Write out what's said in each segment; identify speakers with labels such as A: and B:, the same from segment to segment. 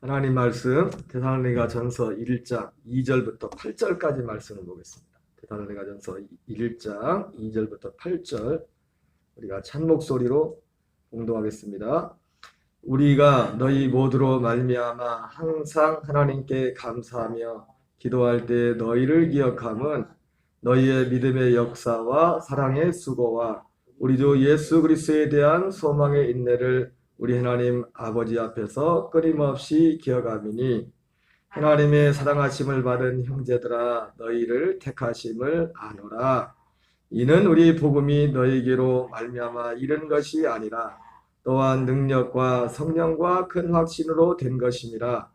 A: 하나님 말씀 데살로니가전서 1장 2절부터 8절까지 말씀을 보겠습니다. 데살로니가전서 1장 2절부터 8절 우리가 찬 목소리로 봉독하겠습니다. 우리가 너희 모두로 말미암아 항상 하나님께 감사하며 기도할 때 너희를 기억함은 너희의 믿음의 역사와 사랑의 수고와 우리 주 예수 그리스도에 대한 소망의 인내를 우리 하나님 아버지 앞에서 끊임없이 기억함이니 하나님의 사랑하심을 받은 형제들아 너희를 택하심을 아노라. 이는 우리 복음이 너희에게로 말미암아 이른 것이 아니라 또한 능력과 성령과 큰 확신으로 된 것임이라.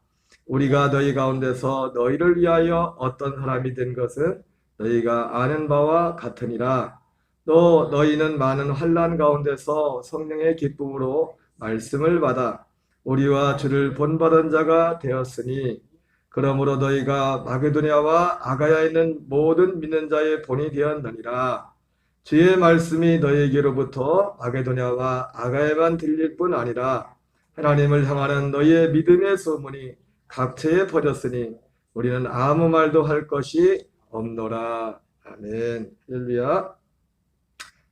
A: 우리가 너희 가운데서 너희를 위하여 어떤 사람이 된 것은 너희가 아는 바와 같으니라. 또 너희는 많은 환난 가운데서 성령의 기쁨으로 말씀을 받아 우리와 주를 본받은 자가 되었으니 그러므로 너희가 마게도냐와 아가야에 있는 모든 믿는 자의 본이 되었느니라. 주의 말씀이 너희에게로부터 마게도냐와 아가야에만 들릴 뿐 아니라 하나님을 향하는 너희의 믿음의 소문이 각처에 퍼졌으니 우리는 아무 말도 할 것이 없노라. 아멘. 할렐루야.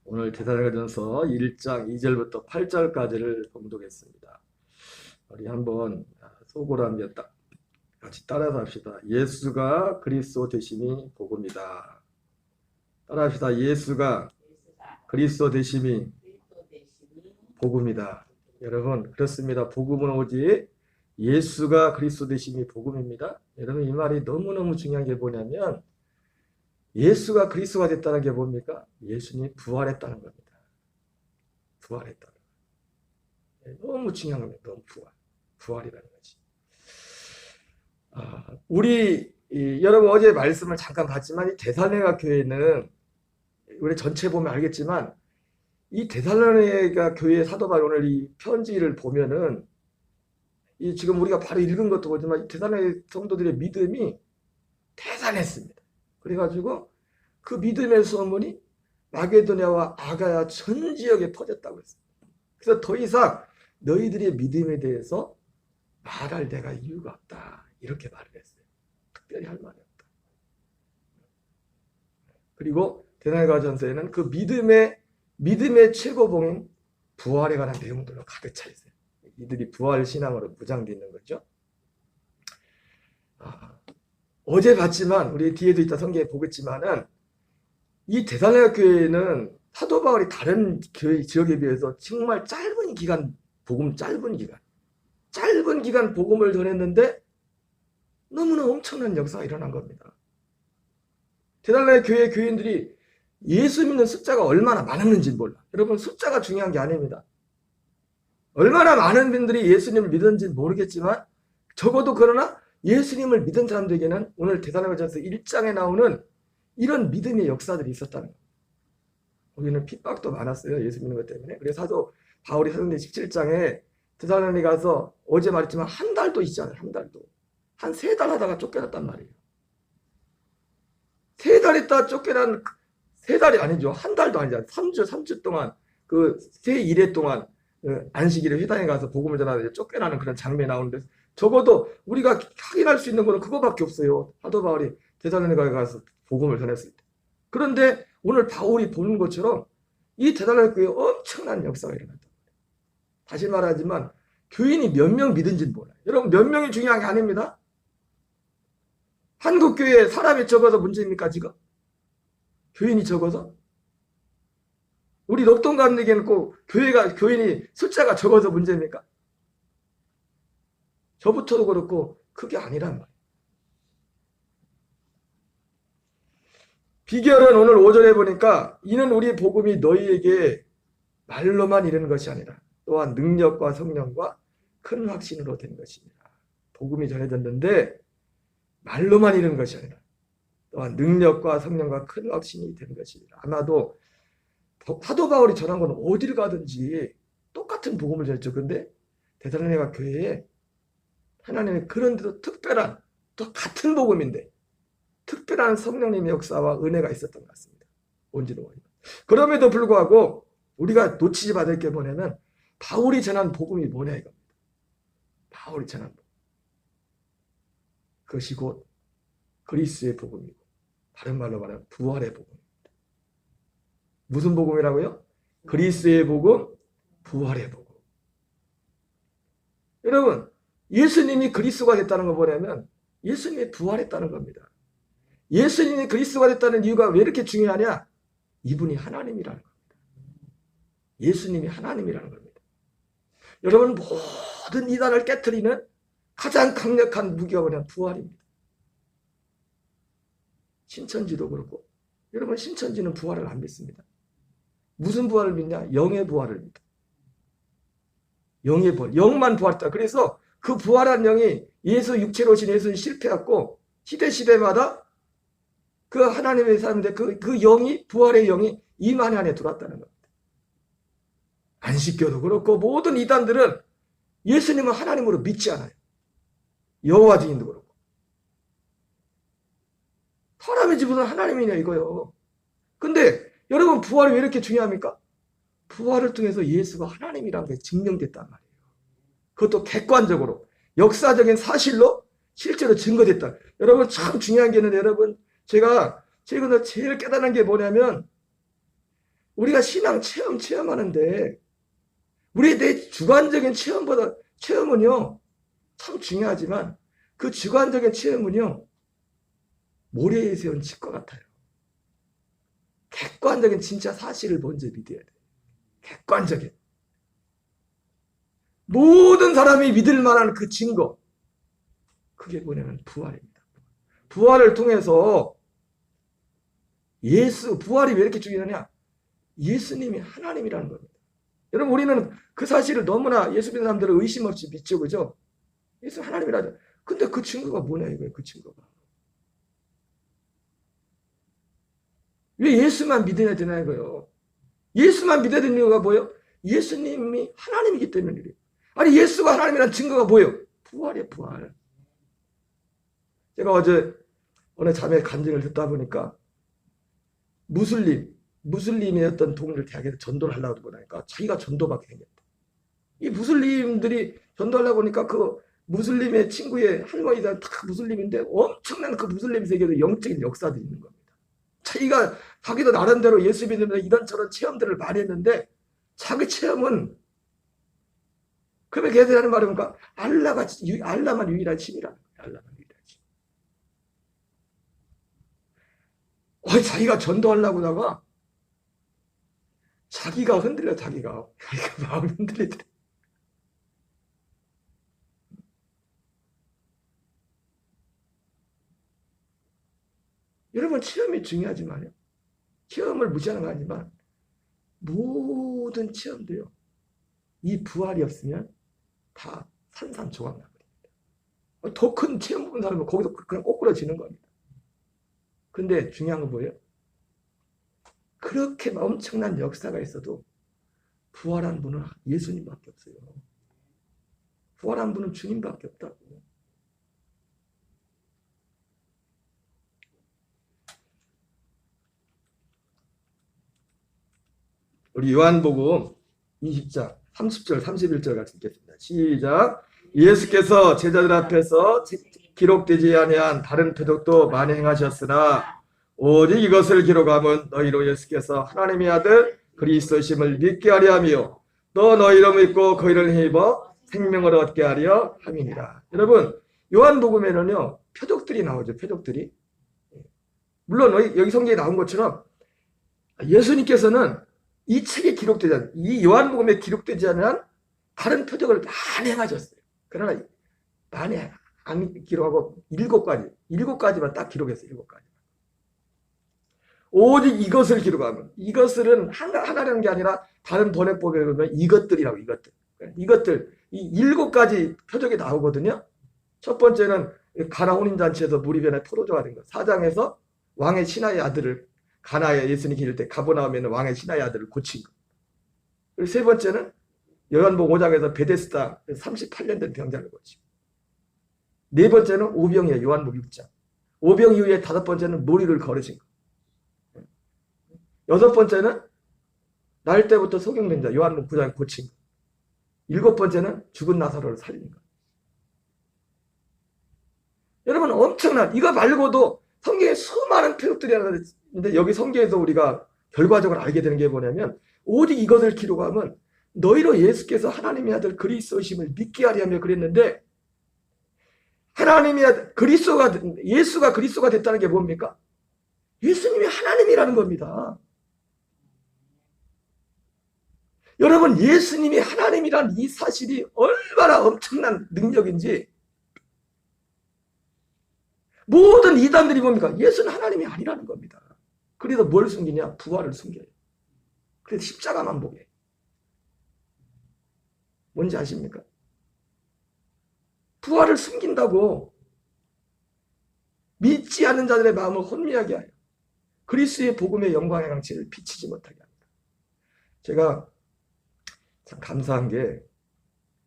A: 오늘 데살로니가전서 1장 2절부터 8절까지를 봉독했습니다. 우리 한번 속으로 한번 같이 따라서 합시다. 예수가 그리스도 되심이 복음이다. 따라합시다. 예수가 그리스도 되심이 복음이다. 여러분 그렇습니다. 복음은 오직 예수가 그리스도 되심이 복음입니다. 여러분 이 말이 너무너무 중요한 게 뭐냐면 예수가 그리스도가 됐다는 게 뭡니까? 예수님이 부활했다는 겁니다. 부활했다는 거. 너무 중요한 겁니다. 너무 부활이라는 거지. 여러분 어제 말씀을 잠깐 봤지만 이 데살로니가 교회는 우리 전체 보면 알겠지만 이 데살로니가 교회의 사도 바울 오늘 이 편지를 보면은 이 지금 우리가 바로 읽은 것도 보지만 이 데살로니가 성도들의 믿음이 대단했습니다. 그래가지고 그 믿음의 소문이 마게도냐와 아가야 전 지역에 퍼졌다고 했어요. 그래서 더 이상 너희들의 믿음에 대해서 말할 내가 이유가 없다. 이렇게 말을 했어요. 특별히 할 말이 없다. 그리고 데살로니가전서에는 그 믿음의 최고봉인 부활에 관한 내용들로 가득 차 있어요. 이들이 부활 신앙으로 무장되어 있는 거죠. 어제 봤지만 우리 뒤에도 있다 성경에 보겠지만은 이 데살로니가 교회는 사도 바울이 다른 교회 지역에 비해서 정말 짧은 기간 복음을 전했는데 너무나 엄청난 역사가 일어난 겁니다. 데살로니가 교회 교인들이 예수 믿는 숫자가 얼마나 많았는지 몰라. 여러분 숫자가 중요한 게 아닙니다. 얼마나 많은 분들이 예수님을 믿었는지 모르겠지만 적어도 그러나 예수님을 믿은 사람들에게는 오늘 데살로니가전서 1장에 나오는 이런 믿음의 역사들이 있었다는 거예요. 거기는 핍박도 많았어요. 예수 믿는 것 때문에. 그래서 사도 바울이 사도행전 17장에 데살로니가 가서 어제 말했지만 한 달도 있잖아요. 한 달도. 한 3달 하다가 쫓겨났단 말이에요. 3달 있다 쫓겨난 3달이 아니죠. 한 달도 아니잖아요. 3주 동안 그 새 일회 동안 안식일에 회당에 가서 복음을 전하는데 쫓겨나는 그런 장면이 나오는데 적어도 우리가 확인할 수 있는 거는 그거밖에 없어요. 사도 바울이 데살로니가에 가서 복음을 전했을 때. 그런데 오늘 바울이 보는 것처럼 이 데살로니가 교회에 엄청난 역사가 일어났다. 다시 말하지만 교인이 몇 명 믿은지는 몰라요. 여러분 몇 명이 중요한 게 아닙니다. 한국 교회에 사람이 적어서 문제입니까 지금? 교인이 적어서? 우리 녹동감리교회는 꼭 교인이 숫자가 적어서 문제입니까? 저부터도 그렇고 그게 아니란 말이에요. 비결은 오늘 5절에 보니까 이는 우리 복음이 너희에게 말로만 이르는 것이 아니라 또한 능력과 성령과 큰 확신으로 된 것입니다. 복음이 전해졌는데 말로만 이르는 것이 아니라 또한 능력과 성령과 큰 확신이 된 것입니다. 아마도 사도 바울이 전한 건 어디를 가든지 똑같은 복음을 전했죠. 근데 데살로니가 교회에 하나님의 그런데도 특별한 또 같은 복음인데 특별한 성령님의 역사와 은혜가 있었던 것 같습니다. 온지도 모르겠어요. 그럼에도 불구하고 우리가 놓치지 않을 게 뭐냐면 바울이 전한 복음이 뭐냐 이겁니다. 바울이 전한 복음. 그것이 곧 그리스의 복음이고 다른 말로 말하면 부활의 복음입니다. 무슨 복음이라고요? 그리스의 복음, 부활의 복음. 여러분, 예수님이 그리스도가 됐다는 거 뭐냐면 예수님이 부활했다는 겁니다. 예수님이 그리스도가 됐다는 이유가 왜 이렇게 중요하냐? 이분이 하나님이라는 겁니다. 예수님이 하나님이라는 겁니다. 여러분, 모든 이단을 깨트리는 가장 강력한 무기가 뭐냐? 부활입니다. 신천지도 그렇고, 여러분, 신천지는 부활을 안 믿습니다. 무슨 부활을 믿냐? 영의 부활을 믿다. 영의 부활, 영만 부활했다. 그래서 그 부활한 영이 예수 육체로 오신 예수는 실패했고, 시대마다 그 하나님의 사람인데 그 영이, 부활의 영이 이만 안에 들어왔다는 겁니다. 안식교도 그렇고 모든 이단들은 예수님은 하나님으로 믿지 않아요. 여호와 증인도 그렇고. 사람의 집은 하나님이냐 이거요. 근데 여러분, 부활이 왜 이렇게 중요합니까? 부활을 통해서 예수가 하나님이라는 게 증명됐단 말이에요. 그것도 객관적으로 역사적인 사실로 실제로 증거됐다. 여러분, 참 중요한 게 있는데, 여러분, 제가 최근에 제일 깨달은 게 뭐냐면, 우리가 신앙 체험하는데 우리의 내 주관적인 체험은요 참 중요하지만 그 주관적인 체험은요 모래에 세운 집과 같아요. 객관적인 진짜 사실을 먼저 믿어야 돼요. 객관적인 모든 사람이 믿을 만한 그 증거, 그게 뭐냐면 부활입니다. 부활을 통해서 부활이 왜 이렇게 중요하냐? 예수님이 하나님이라는 겁니다. 여러분, 우리는 그 사실을 너무나 예수 믿는 사람들은 의심 없이 믿죠, 그죠? 예수 하나님이라죠. 근데 그 증거가 뭐냐 이거예요, 그 증거가. 왜 예수만 믿어야 되나 이거요? 예수만 믿어야 되는 이유가 뭐예요? 예수님이 하나님이기 때문이래요. 아니, 예수가 하나님이라는 증거가 뭐예요? 부활이에요, 부활. 제가 어제 어느 자매 간증을 듣다 보니까 무슬림의 어떤 동료를 대학에서 전도를 하려고 보니까 자기가 전도받게 생겼다. 이 무슬림들이 전도하려고 하니까 그 무슬림의 친구의 할머니가 다 무슬림인데 엄청난 그 무슬림 세계도 영적인 역사들이 있는 겁니다. 자기도 나름대로 예수 믿으면서 이런저런 체험들을 많이 했는데 자기 체험은, 그러면 걔들이 하는 말이 뭔가 알라만 유일한 신이라는 거예요. 알라만 유일한 신. 자기가 전도하려고 하다가 자기가 흔들려. 자기가 마음이 흔들리더래. 여러분, 체험이 중요하지만요, 체험을 무시하는 거 아니지만 모든 체험도요 이 부활이 없으면 다 산산조각나버립니다. 더 큰 체험 본 사람은 거기서 그냥 꼬꾸라지는 겁니다. 근데 중요한 건 뭐예요? 그렇게 엄청난 역사가 있어도 부활한 분은 예수님밖에 없어요. 부활한 분은 주님밖에 없다고. 우리 요한복음 20장 30절 31절 같이 읽겠습니다. 시작. 예수께서 제자들 앞에서 기록되지 아니한 다른 표적도 많이 행하셨으나 오직 이것을 기록함은 너희로 예수께서 하나님의 아들 그리스도심을 믿게 하려 함이요 또 너희로 믿고 그 이름을 힘입어 생명을 얻게 하려 함이니라. 여러분, 요한복음에는요 표적들이 나오죠. 표적들이. 물론 여기 성경에 나온 것처럼 예수님께서는 이 책에 기록되지 않은, 이 요한복음에 기록되지 않은 다른 표적을 많이 행하셨어요. 그러나 많이 안 기록하고 7가지만 딱 기록했어요. 7가지. 오직 이것을 기록하면, 이것은 하나라는 게 아니라 다른 번역법에 보면 이것들이라고. 이것들 이 7가지 표적이 나오거든요. 첫 번째는 가나 혼인잔치에서 물이 변해 포도주가 된 것. 4장에서 왕의 신하의 아들을, 가나에 예수님이 기를 때 가버나움에 있는 왕의 신하의 아들을 고친 것. 그리고 세 번째는 요한복음 5장에서 베데스다 38년 된 병자를 고치고. 네 번째는 오병이에요. 요한복음 6장. 오병 이후에 5번째는 무리를 거르신 것. 6번째는 날 때부터 소경된 자 요한복음 9장 고친 것. 7번째는 죽은 나사로를 살린 것. 여러분 엄청난 이거 말고도 성경에 수많은 표현들이 있는데 여기 성경에서 우리가 결과적으로 알게 되는 게 뭐냐면 오직 이것을 기록하면 너희로 예수께서 하나님의 아들 그리스도심을 믿게 하려며 그랬는데 하나님의 아들 예수가 그리스도가 됐다는 게 뭡니까? 예수님이 하나님이라는 겁니다. 여러분 예수님이 하나님이란 이 사실이 얼마나 엄청난 능력인지 모든 이단들이 뭡니까? 예수는 하나님이 아니라는 겁니다. 그래서 뭘 숨기냐? 부활을 숨겨요. 그래서 십자가만 보게. 뭔지 아십니까? 부활을 숨긴다고 믿지 않는 자들의 마음을 혼미하게 하여 그리스도의 복음의 영광의 강치를 비치지 못하게 합니다. 제가 참 감사한 게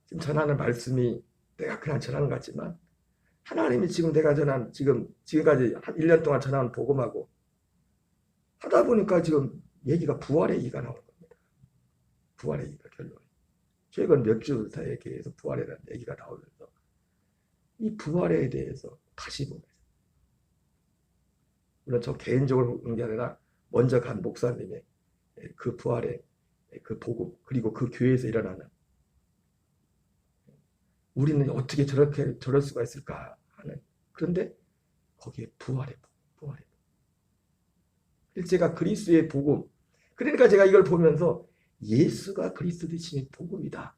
A: 지금 전하는 말씀이 내가 그냥 전하는 것 같지만 하나님이 지금 내가 전한 지금까지 한 1년 동안 전하는 복음하고 하다 보니까 지금 얘기가 부활의 얘기가 나오는 겁니다. 부활의 얘기가 결론이. 최근 몇 주 사이에 계속 부활에 대한 얘기가 나오면서 이 부활에 대해서 다시 보면서 물론 저 개인적으로 본 게 아니라 먼저 간 목사님의 그 부활의 그 복음 그리고 그 교회에서 일어나는 우리는 어떻게 저럴 수가 있을까 하는 그런데 거기에 부활의 복음 제가 그리스도의 복음 그러니까 제가 이걸 보면서 예수가 그리스도 되심의 복음이다.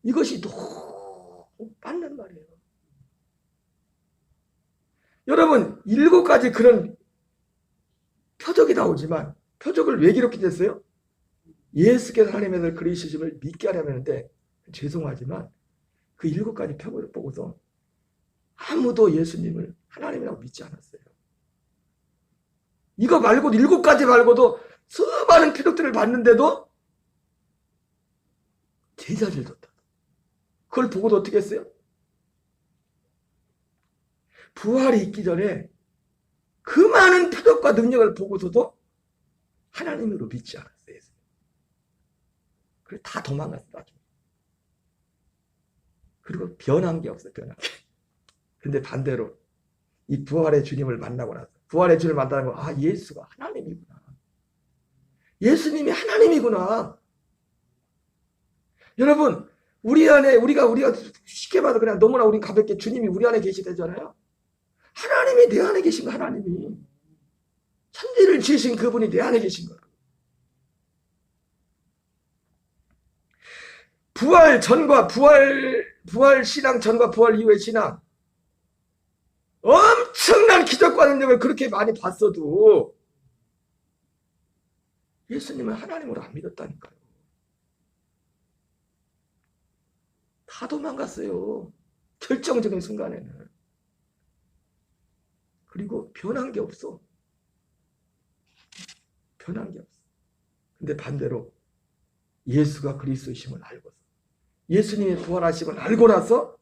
A: 이것이 너무 맞는 말이에요. 여러분 7가지 그런 표적이 나오지만 표적을 왜 기록했어요? 예수께서 하나님의 아들 그리스도심을 믿게 하려면 하는데 죄송하지만 그 7가지 표적을 보고서 아무도 예수님을 하나님이라고 믿지 않았어요. 이거 말고도 7가지 말고도 수많은 표적들을 봤는데도 제자들 줬다. 그걸 보고도 어떻게 했어요? 부활이 있기 전에 그 많은 표적과 능력을 보고서도 하나님으로 믿지 않았어요. 그래서 다 도망갔어. 나중에. 그리고 변한 게 없어요. 변한 게. 근데 반대로 이 부활의 주님을 만나고 나서 부활의 주님을 만나는 거 예수가 하나님이구나. 예수님이 하나님이구나. 여러분 우리 안에 우리가 쉽게 봐도 그냥 너무나 우리 가볍게 주님이 우리 안에 계시대잖아요. 하나님이 내 안에 계신 거 하나님이 천지를 지으신 그분이 내 안에 계신 거예요. 부활 전과 부활 신앙 전과 부활 이후의 신앙 엄청난 기적과 능력을 그렇게 많이 봤어도 예수님은 하나님으로 안 믿었다니까요. 다 도망갔어요. 결정적인 순간에는. 그리고 변한 게 없어. 변한 게 없어. 근데 반대로 예수가 그리스도심을 알고서 예수님의 부활하심을 알고 나서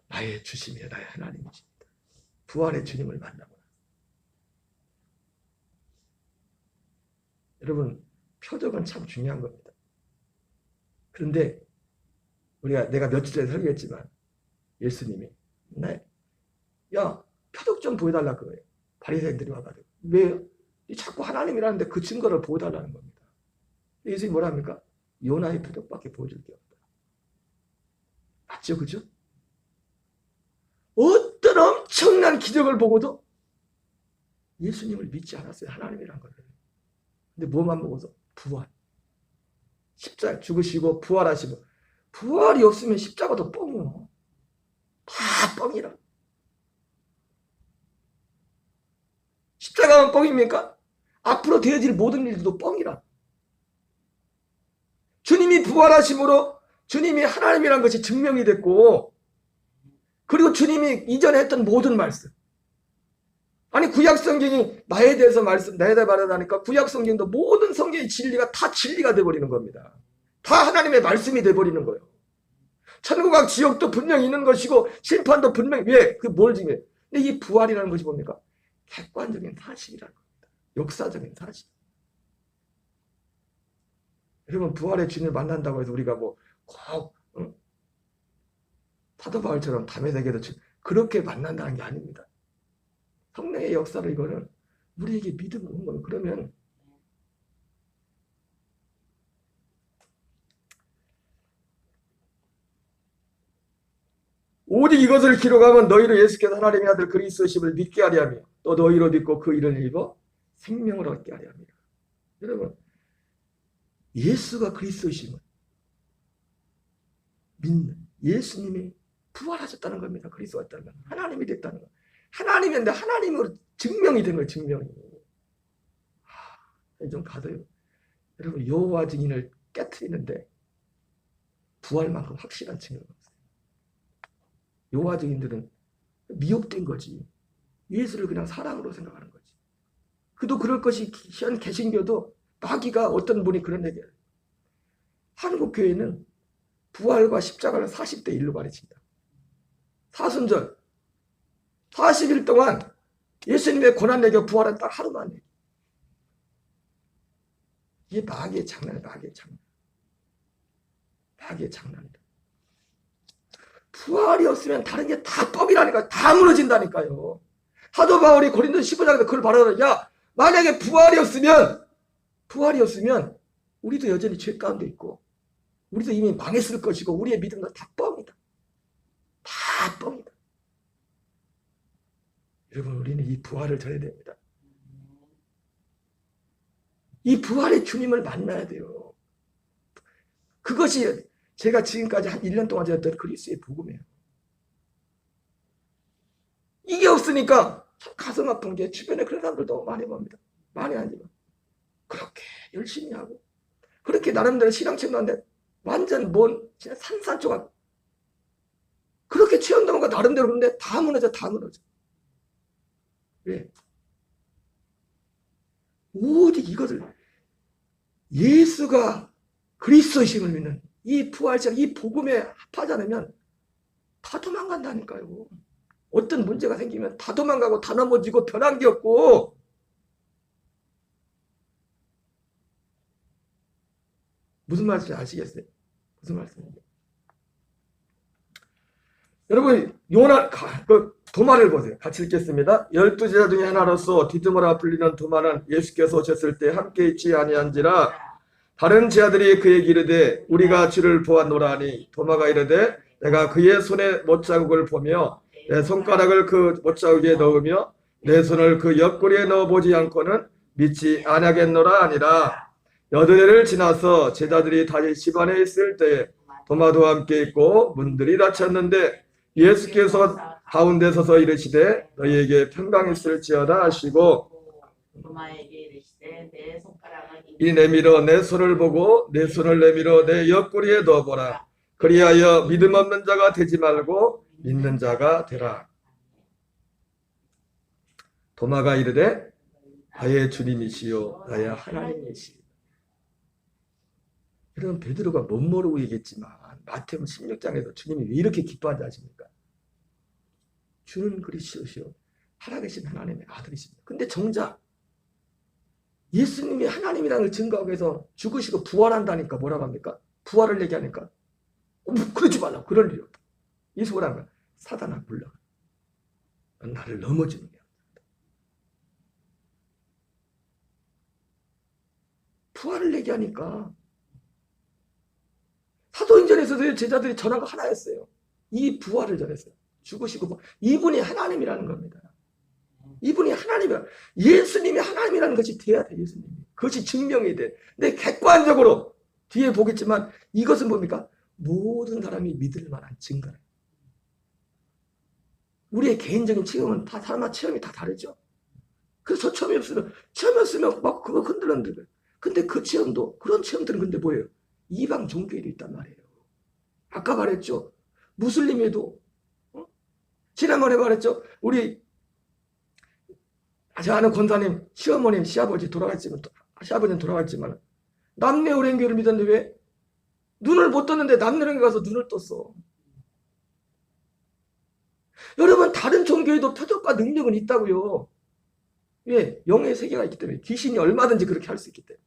A: 나의 주심이여 나의 하나님이십니다. 부활의 주님을 만나고 나서. 여러분 표적은 참 중요한 겁니다. 그런데 내가 며칠 전에 설교했지만 예수님이 야 표적 좀 보여달라 그거예요. 바리새인들이 와가지고 왜 자꾸 하나님이라는데 그 증거를 보여달라는 겁니다. 예수님이 뭐라 합니까? 요나의 표적밖에 보여줄 게 없다. 맞죠? 그죠? 어떤 엄청난 기적을 보고도 예수님을 믿지 않았어요. 하나님이란 걸. 근데 뭐만 보고서? 부활. 십자가 죽으시고 부활하시고 부활이 없으면 십자가도 뻥이요. 다 뻥이라. 십자가만 뻥입니까? 앞으로 되어질 모든 일들도 뻥이라. 주님이 부활하심으로 주님이 하나님이란 것이 증명이 됐고 그리고 주님이 이전에 했던 모든 말씀 아니 구약성경이 나에 대해서 말하다니까 구약성경도 모든 성경의 진리가 다 진리가 돼버리는 겁니다. 다 하나님의 말씀이 돼버리는 거예요. 천국과 지옥도 분명히 있는 것이고 심판도 분명히 왜? 뭘 증명해? 근데 이 부활이라는 것이 뭡니까? 객관적인 사실이라는 겁니다. 역사적인 사실. 여러분 부활의 주님을 만난다고 해서 우리가 꼭 사도 바울처럼 담의 세계도 그렇게 만난다는 게 아닙니다. 성령의 역사를 이거는 우리에게 믿음을 온 거예요. 그러면 오직 이것을 기록하면 너희로 예수께서 하나님의 아들 그리스도심을 믿게 하려 하며 또 너희로 믿고 그 일을 입어 생명을 얻게 하려 합니다. 여러분, 예수가 그리스도심을 믿는 예수님이 부활하셨다는 겁니다. 그리스도가 있다는 건 하나님이 됐다는 거. 하나님인데 하나님으로 증명이 된 거예요. 증명이. 좀 가서요. 여러분, 여호와 증인을 깨트리는데 부활만큼 확실한 증거가 없어요. 여호와 증인들은 미혹된 거지. 예수를 그냥 사랑으로 생각하는 거지. 그도 그럴 것이 현 개신교도 마귀가 어떤 분이 그런 얘기를 해요. 한국 교회는 부활과 십자가를 40대 1로 가르칩니다. 사순절 40일 동안 예수님의 고난 얘기와 부활은 딱 하루만 얘기. 이게 마귀의 장난이에요. 마귀의 장난. 마귀의 장난이다. 부활이 없으면 다른 게 다 떡이라니까. 다 무너진다니까요. 사도 바울이 고린도 15장에서 그걸 말하더라. 야, 만약에 부활이 없으면 우리도 여전히 죄 가운데 있고 우리도 이미 망했을 것이고 우리의 믿음도 다 뻥이다. 다 뻥이다. 여러분, 우리는 이 부활을 전해야 됩니다. 이 부활의 주님을 만나야 돼요. 그것이 제가 지금까지 한 1년 동안 전했던 그리스도의 복음이에요. 이게 없으니까 가슴 아픈 게 주변에 그런 사람들 너무 많이 봅니다. 많이 아니지만 그렇게 열심히 하고 그렇게 나름대로 신앙 체험하는데 완전 뭔 진짜 산산조각 그렇게 체험하는 거 나름대로 그런데 다 무너져. 다 무너져. 왜? 오직 이것을 예수가 그리스도이심을 믿는 이 부활절 이 복음에 합하지 않으면 다 도망간다니까요. 어떤 문제가 생기면 다 도망가고 다 넘어지고 변한 게 없고 무슨 말인지 아시겠어요? 무슨 말씀인지. 여러분, 요나 그 도마를 보세요. 같이 읽겠습니다. 12제자 중에 하나로서 디드모라 불리는 도마는 예수께서 오셨을 때 함께 있지 아니한지라 다른 제자들이 그에게 이르되 우리가 주를 보았노라 하니 도마가 이르되 내가 그의 손에 못자국을 보며 내 손가락을 그 못자국에 넣으며 내 손을 그 옆구리에 넣어보지 않고는 믿지 아니하겠노라 하니라. 여드레를 지나서 제자들이 다시 집안에 있을 때에 도마도 함께 있고 문들이 닫혔는데 예수께서 가운데 서서 이르시되 너희에게 평강 있을지어다 하시고 이 내밀어 내 손을 보고 내 손을 내밀어 내 옆구리에 넣어보라. 그리하여 믿음 없는 자가 되지 말고 믿는 자가 되라. 도마가 이르되 나의 주님이시요 나의 하나님이시요. 여러분, 베드로가 못 모르고 얘기했지만 마태복음 16장에서 주님이 왜 이렇게 기뻐하는지 아십니까? 주는 그리스도시요 살아계신 하나님의 아들이십니다. 근데 정작 예수님이 하나님이라는 걸 증거하기 위해서 죽으시고 부활한다니까 뭐라고 합니까? 부활을 얘기하니까 그러지 말라고. 그럴 일 없다. 예수 뭐라는 거야? 사단아 물러가. 나를 넘어지는 거야. 부활을 얘기하니까 사도행전에서도 제자들이 전한 거 하나였어요. 이 부활을 전했어요. 죽으시고 이분이 하나님이라는 겁니다. 이분이 하나님이라. 예수님이 하나님이라는 것이 돼야 돼. 예수님이. 그것이 증명이 돼. 근데 객관적으로 뒤에 보겠지만 이것은 뭡니까? 모든 사람이 믿을 만한 증거예요. 우리의 개인적인 체험은 다 사람마다 체험이 다 다르죠. 그래서 체험이 없으면 막 그거 흔들흔들. 근데 그 체험도 그런 체험들은 근데 뭐예요? 이방 종교에도 있단 말이에요. 아까 말했죠. 무슬림에도 지난번에 말했죠. 우리 제 아는 권사님 시어머님 시아버지 돌아갔지만 시아버지는 돌아갔지만 남녀오랭교를 믿었는데 왜? 눈을 못 떴는데 남녀오랭교 가서 눈을 떴어. 여러분, 다른 종교에도 표적과 능력은 있다고요. 왜? 영의 세계가 있기 때문에 귀신이 얼마든지 그렇게 할 수 있기 때문에.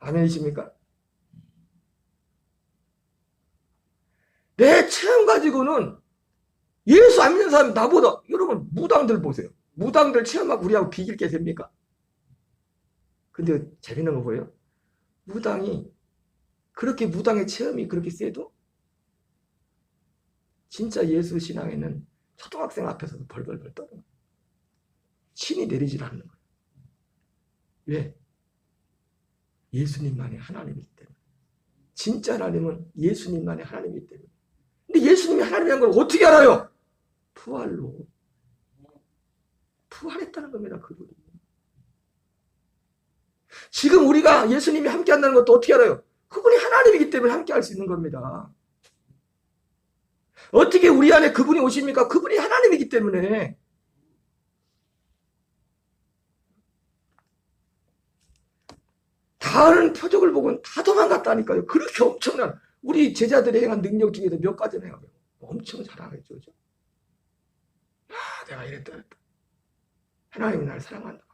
A: 아멘이십니까? 가지고는 예수 안 믿는 사람이 나보다, 여러분 무당들 보세요. 무당들 체험하고 우리하고 비길 게 됩니까? 근데 재밌는 거 보여요? 무당이 그렇게 무당의 체험이 그렇게 세도 진짜 예수 신앙에는 초등학생 앞에서도 벌벌벌 떠는 거예요. 신이 내리질 않는 거예요. 왜? 예수님만이 하나님이기 때문에. 진짜 하나님은 예수님만이 하나님이기 때문에. 근데 예수님이 하나님이라는 걸 어떻게 알아요? 부활로. 부활했다는 겁니다. 그분이. 지금 우리가 예수님이 함께 한다는 것도 어떻게 알아요? 그분이 하나님이기 때문에 함께 할 수 있는 겁니다. 어떻게 우리 안에 그분이 오십니까? 그분이 하나님이기 때문에. 다른 표적을 보고는 다 도망갔다니까요. 그렇게 엄청난 우리 제자들이 행한 능력 중에서 몇 가지는 행하고 엄청 자랑했죠. 그죠? 아, 내가 이랬다. 하나님이 나를 사랑한다.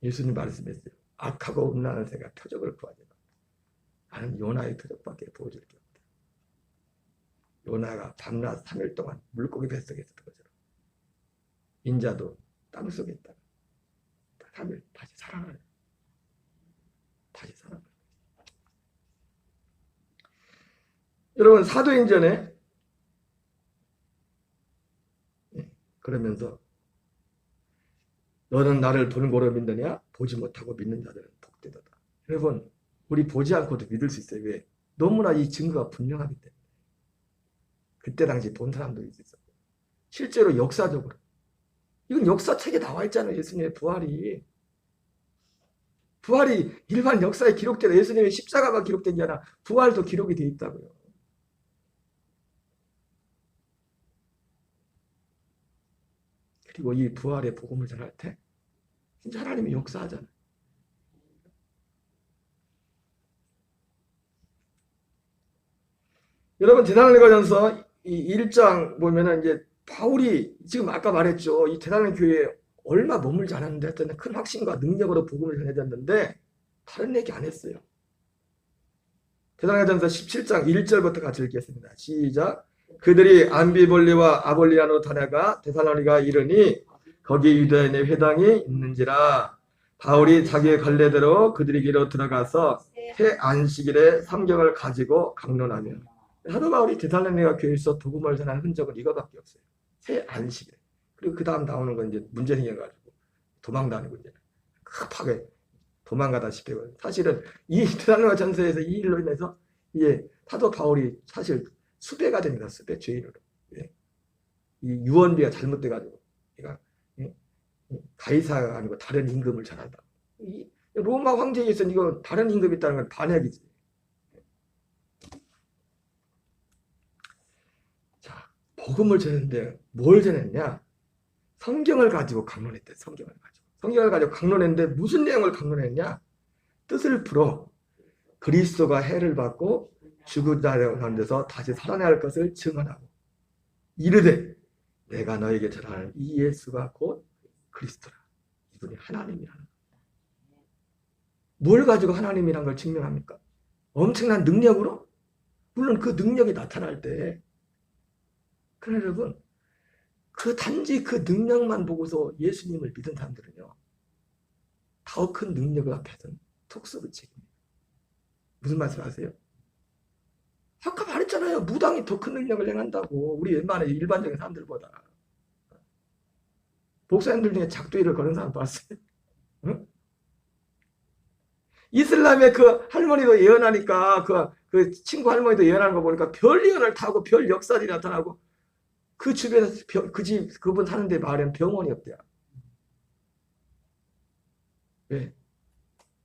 A: 예수님 말씀했어요. 악하고 음란한 새가 표적을 구하지 마. 나는 요나의 표적밖에 보여줄 게 없다. 요나가 밤낮 3일 동안 물고기 뱃속에 있었던 것처럼 인자도 땅속에 있다가 3일 다시 살아나요. 다시 살아나요. 여러분 사도행전에 그러면서 너는 나를 본고로 믿느냐? 보지 못하고 믿는 자들은 복되도다. 여러분 우리 보지 않고도 믿을 수 있어요. 왜? 너무나 이 증거가 분명하기 때문에. 그때 당시 본 사람도 있었고 실제로 역사적으로 이건 역사책에 나와 있잖아요. 예수님의 부활이. 부활이 일반 역사에 기록되다. 예수님의 십자가가 기록된 게 아니라 부활도 기록이 되어 있다고요. 그리고 이 부활의 복음을 전할 때 진짜 하나님이 역사하잖아요. 여러분 데살로니가전서 이 1장 보면은 이제 바울이 지금 아까 말했죠. 이 데살로니가 교회에 얼마 머물지 않았는데 하여튼 큰 확신과 능력으로 복음을 전해졌는데 다른 얘기 안 했어요. 데살로니가전서 17장 1절부터 같이 읽겠습니다. 시작. 그들이 암비볼리와 아볼리아노 다녀가 데살로니가 이르니 거기 유대인의 회당이 있는지라. 바울이 자기의 관례대로 그들에게로 들어가서 새 안식일에 성경을 가지고 강론하며. 사도 바울이 데살로니가 교회에서 복음을 전하는 흔적은 이거밖에 없어요. 새 안식일. 그리고 그 다음 나오는 건 이제 문제 생겨가지고 도망다니고 이제 급하게 도망가다시피. 사실은 이 데살로니가 전서에서 이 일로 인해서 예, 사도 바울이 사실 수배가 됩니다. 수배 죄인으로. 예. 이 유언비가 잘못돼가지고 그러니까 가이사가 아니고 다른 임금을 전한다. 이 로마 황제에서는 이거 다른 임금이 있다는 건 반역이지. 자, 복음을 전했는데 뭘 전했냐? 성경을 가지고 강론했대. 성경을 가지고 강론했는데 무슨 내용을 강론했냐? 뜻을 풀어 그리스도가 해를 받고 죽은 자를 가운데서 다시 살아날 것을 증언하고 이르되 내가 너에게 전하는 이 예수가 곧 그리스도라. 이분이 하나님이라는 뭘 가지고 하나님이란 걸 증명합니까? 엄청난 능력으로? 물론 그 능력이 나타날 때 그러나 여러분 그 단지 그 능력만 보고서 예수님을 믿은 사람들은요 더 큰 능력을 앞에서는 톡소붙이기. 무슨 말씀 아세요? 아까 말했잖아요. 무당이 더 큰 능력을 행한다고. 우리 웬만한 일반적인 사람들보다. 목사님들 중에 작두일을 거는 사람 봤어요? 응? 이슬람의 그 할머니도 예언하니까 그 친구 할머니도 예언하는 거 보니까 별 예언을 타고 별 역사들이 나타나고 그 주변에서 그분 사는데 마을에는 병원이 없대요. 왜?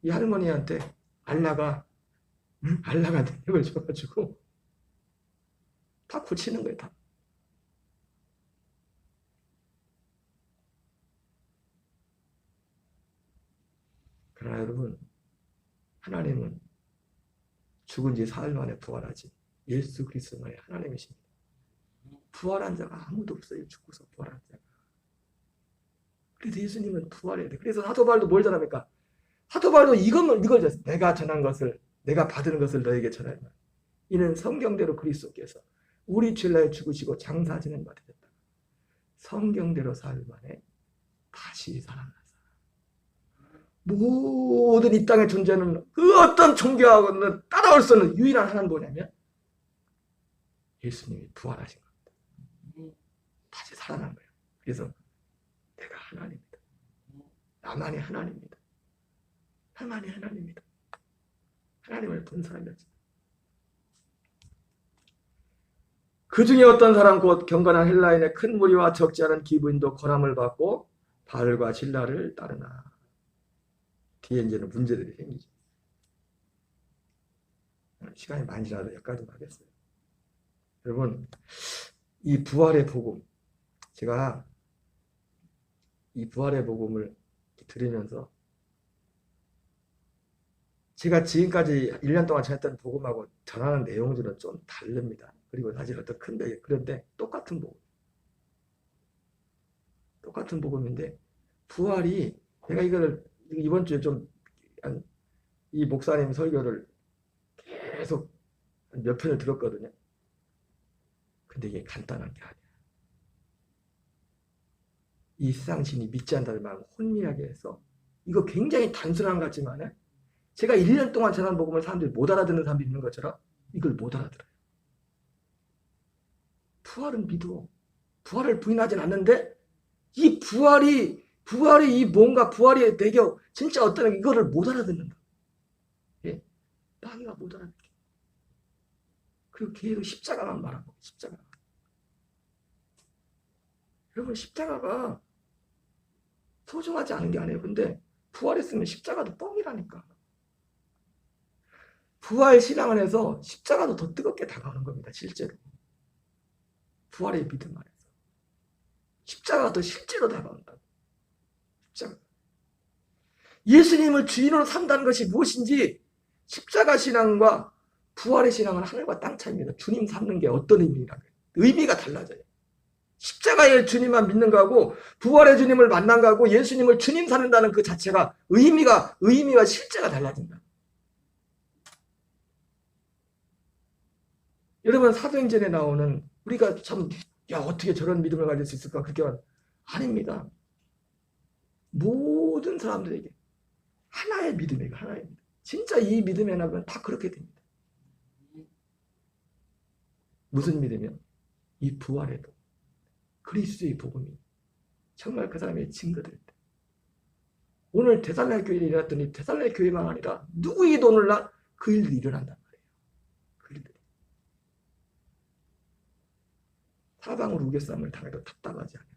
A: 이 할머니한테 알라가 능력을 줘가지고 다 고치는 거예요. 다. 그러나 여러분 하나님은 죽은 지 사흘 만에 부활하지. 예수 그리스도만이 하나님이십니다. 부활한 자가 아무도 없어요. 죽고서 부활한 자가. 그래서 예수님은 부활해야 돼. 그래서 사도 바울도 뭘 전합니까? 사도 바울도 이걸 전했어요. 내가 전한 것을 내가 받은 것을 너에게 전하라. 이는 성경대로 그리스도께서 우리 죄를 위하여 죽으시고 장사 지낸 바 되셨다. 성경대로 사흘 만에 다시 살아나사. 모든 이 땅에 존재하는 그 어떤 종교하고는 따라올 수 없는 유일한 하나는 뭐냐면 예수님이 부활하신 겁니다. 다시 살아난 거예요. 그래서 내가 하나님이다. 나만이 하나님입니다. 나만이 하나님입니다. 하나님을 본 사람이었지. 그 중에 어떤 사람 곧 경건한 헬라인의 큰 무리와 적지 않은 기부인도 권함을 받고 바알과 질라를 따르나. 뒤에 이제는 문제들이 생기죠. 시간이 많이 지나서 여기까지 하겠어요. 여러분, 이 부활의 복음, 제가 이 부활의 복음을 들으면서 제가 지금까지 1년 동안 전했던 복음하고 전하는 내용들은 좀 다릅니다. 그리고 사실 어떤 큰 배, 그런데 똑같은 복음. 똑같은 복음인데, 부활이, 제가 이걸 이번 주에 좀, 이 목사님 설교를 계속 몇 편을 들었거든요. 근데 이게 간단한 게 아니야. 이 세상 신이 믿지 않는다는 마음을 혼미하게 해서, 이거 굉장히 단순한 것 같지만, 제가 1년 동안 전한 복음을 사람들이 못 알아듣는 사람들이 있는 것처럼 이걸 못 알아들어요. 부활은 믿어. 부활을 부인하진 않는데 이 부활이 이 뭔가 부활이 되게 진짜 어떤 이거를 못 알아듣는다. 예? 나가 못 알아듣게. 그리고 계속 십자가만 말하고 십자가. 여러분 십자가가 소중하지 않은 게 아니에요. 근데 부활했으면 십자가도 뻥이라니까. 부활 신앙을 해서 십자가도 더 뜨겁게 다가오는 겁니다. 실제로. 부활의 믿음 안에서. 십자가가 더 실제로 다가온다. 십자가. 예수님을 주인으로 산다는 것이 무엇인지 십자가 신앙과 부활의 신앙은 하늘과 땅 차이입니다. 주님 삼는 게 어떤 의미라고요? 의미가 달라져요. 십자가의 주님만 믿는 거하고 부활의 주님을 만난 거하고 예수님을 주님 삼는다는 그 자체가 의미와 실제가 달라진다. 여러분 사도행전에 나오는 우리가 참 어떻게 저런 믿음을 가질 수 있을까? 그렇게 아닙니다. 모든 사람들에게 하나의 믿음이에요. 하나의 믿음. 진짜 이 믿음에 나면 다 그렇게 됩니다. 무슨 믿음이요? 이 부활의 복음. 그리스도의 복음이 정말 그 사람의 증거될 때. 오늘 데살로니가 교회에 일어났더니 데살로니가 교회만 아니라 누구에게도 오늘날 그 일들이 일어난단 말이에요. 그 일들이. 사방으로 우겨싸움을 당해도 답답하지 않아요.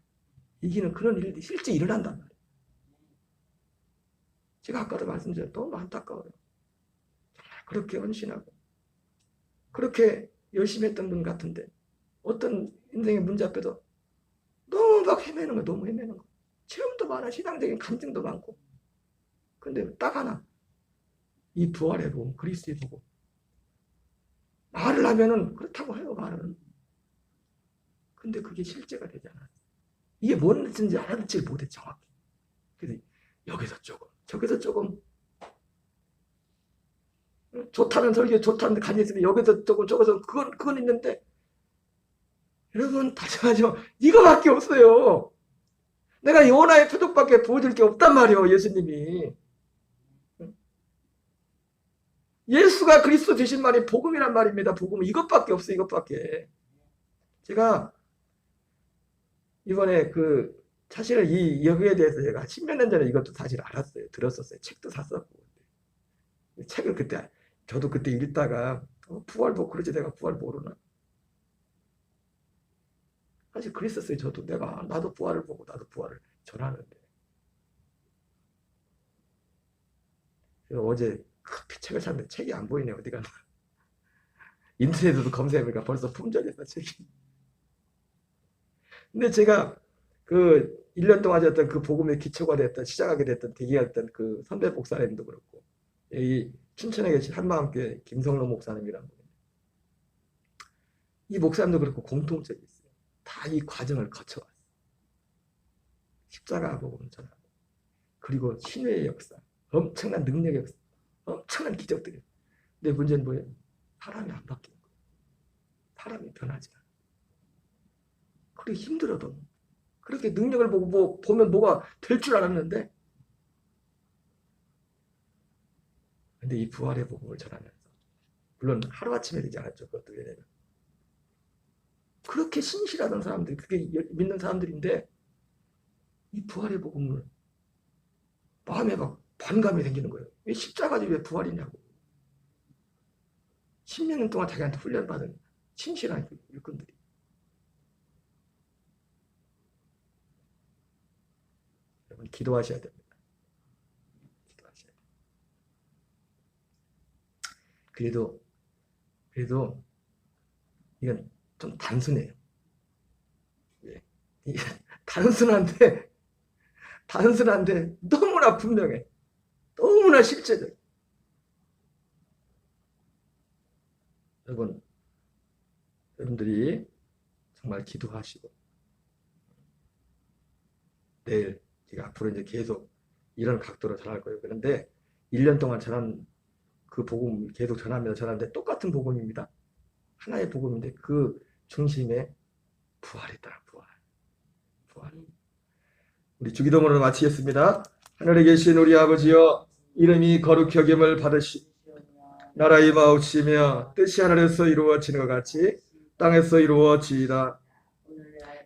A: 이기는 그런 일들이 실제 일어난단 말이에요. 제가 아까도 말씀드렸죠. 너무 안타까워요. 정말 그렇게 헌신하고 그렇게 열심히 했던 분 같은데 어떤 인생의 문제 앞에도 너무 막 헤매는 거예요. 너무 헤매는 거. 체험도 많아. 신앙적인 간증도 많고. 근데 딱 하나. 이 부활의 복음, 그리스도의 복음. 말을 하면은 그렇다고 해요. 말은. 근데 그게 실제가 되지 않아요. 이게 뭔 뜻인지 알아듣지 못해 정확히. 그래서 여기서 조금, 저기서 조금 좋다는 설교, 좋다는 간이 있으면 여기서 조금, 저기서 그건 있는데 여러분 다시 말하죠. 이거밖에 없어요. 내가 요나의 표적밖에 보여줄 게 없단 말이에요. 예수님이. 예수가 그리스도 되신 말이 복음이란 말입니다. 복음은 이것밖에 없어요. 이것밖에. 제가 이번에 사실은 이 여기에 대해서 제가 10몇 년 전에 이것도 사실 알았어요. 들었었어요. 책도 샀었고. 책을 저도 그때 읽다가 부활복 그러지 내가 부활 모르나. 사실 그랬었어요. 저도 나도 부활을 보고 나도 부활을 전하는데. 그래서 어제 급히 책을 샀는데 책이 안 보이네. 어디 갔나. 인터넷에도 검색해보니까 벌써 품절했어 책이. 근데 제가 1년 동안 했던 그 복음의 기초가 됐던 시작하게 됐던 계기가 됐던 그 선배 목사님도 그렇고 이 춘천에 계신 한마음교회 김성로 목사님이라는 분. 이 목사님도 그렇고 공통점이 있어요. 다 이 과정을 거쳐왔어요. 십자가 복음 전하고 그리고 신의 역사, 엄청난 능력의 역사, 엄청난 기적들이. 근데 문제는 뭐예요? 사람이 안 바뀌는 거예요. 사람이 변하지 않아. 그렇게 힘들어도 그렇게 능력을 보고 보면 뭐가 될 줄 알았는데, 근데 이 부활의 복음을 전하면서, 물론 하루아침에 되지 않았죠. 그것도. 왜냐면 그렇게 신실하던 사람들, 그렇게 믿는 사람들인데 이 부활의 복음을 마음에 막 반감이 생기는 거예요. 왜 십자가지 왜 부활이냐고. 10년 동안 자기한테 훈련받은 신실한 일꾼들이. 여러분 기도하셔야 됩니다. 기도하셔야 돼요. 그래도 이건 좀 단순해요. 예. 단순한데 너무나 분명해. 너무나 실제적. 여러분들이 정말 기도하시고, 내일 제가 앞으로 이제 계속 이런 각도로 전할 거예요. 그런데 1년 동안 전한 그 복음 계속 전하는데 똑같은 복음입니다. 하나의 복음인데 그 중심에 부활이 있더라. 부활. 우리 주기도문으로 마치겠습니다. 하늘에 계신 우리 아버지여, 이름이 거룩히 여김을 받으시고 나라 임하옵시며 뜻이 하늘에서 이루어지는 것 같이 땅에서 이루어지이다.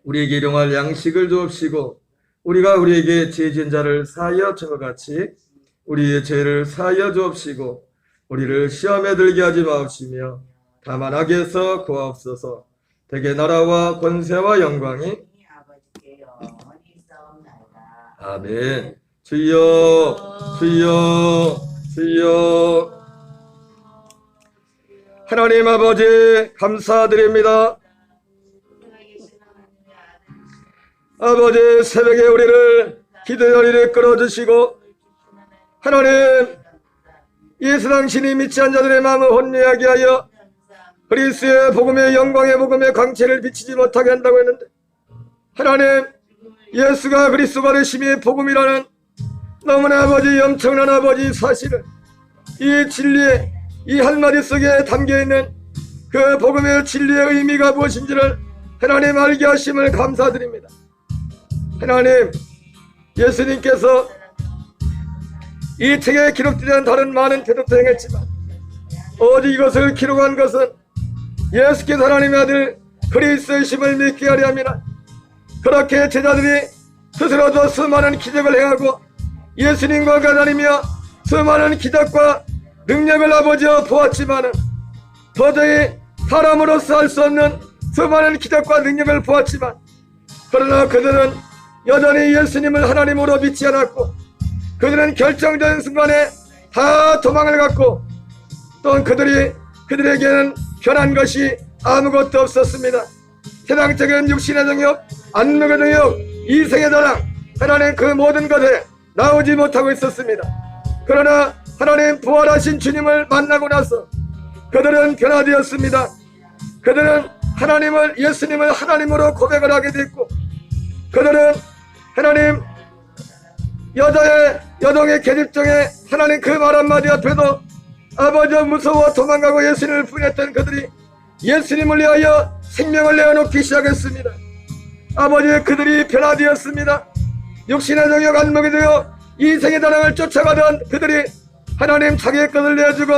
A: 우리에게 일용할 양식을 주옵시고 우리가 우리에게 죄 지은 자를 사하여 준 것 같이 우리의 죄를 사하여 주옵시고 우리를 시험에 들게 하지 마옵시며 다만 악에서 구하옵소서. 대개 나라와 권세와 영광이 아멘. 주여 주여 주여. 하나님 아버지 감사드립니다. 아버지 새벽에 우리를 기도의 자리에 끌어주시고 하나님 이 세상신이 믿지 않은 자들의 마음을 혼미하게 하여 그리스도의 복음의 영광의 복음의 광채를 비치지 못하게 한다고 했는데, 하나님 예수가 그리스도가 되심이 복음이라는 너무나 아버지 엄청난 아버지 사실을 이 진리의 이 한마디 속에 담겨있는 그 복음의 진리의 의미가 무엇인지를 하나님 알게 하심을 감사드립니다. 하나님 예수님께서 이 책에 기록되지 다른 많은 표적도 행했지만 오직 이것을 기록한 것은 예수께서 하나님의 아들 그리스도이심을 믿게 하려 함이라. 그렇게 제자들이 스스로도 수많은 기적을 행하고 예수님과 같이 다니며 수많은 기적과 능력을 아버지여 보았지만 도저히 사람으로서 할 수 없는 수많은 기적과 능력을 보았지만, 그러나 그들은 여전히 예수님을 하나님으로 믿지 않았고 그들은 결정적인 순간에 다 도망을 갔고 또 그들에게는 변한 것이 아무것도 없었습니다. 세상적인 육신의 정욕, 안목의 정욕, 이생의 자랑, 하나님 그 모든 것에 나오지 못하고 있었습니다. 그러나 하나님 부활하신 주님을 만나고 나서 그들은 변화되었습니다. 그들은 예수님을 하나님으로 고백을 하게 됐고, 그들은 하나님 여동의 계집종에 하나님 그 말 한마디 앞에도 아버지 무서워 도망가고 예수님을 부인했던 그들이 예수님을 위하여 생명을 내어놓기 시작했습니다. 아버지 그들이 변화되었습니다. 육신의 정욕 안목이 되어 인생의 자랑을 쫓아가던 그들이 하나님 자기의 것을 내어주고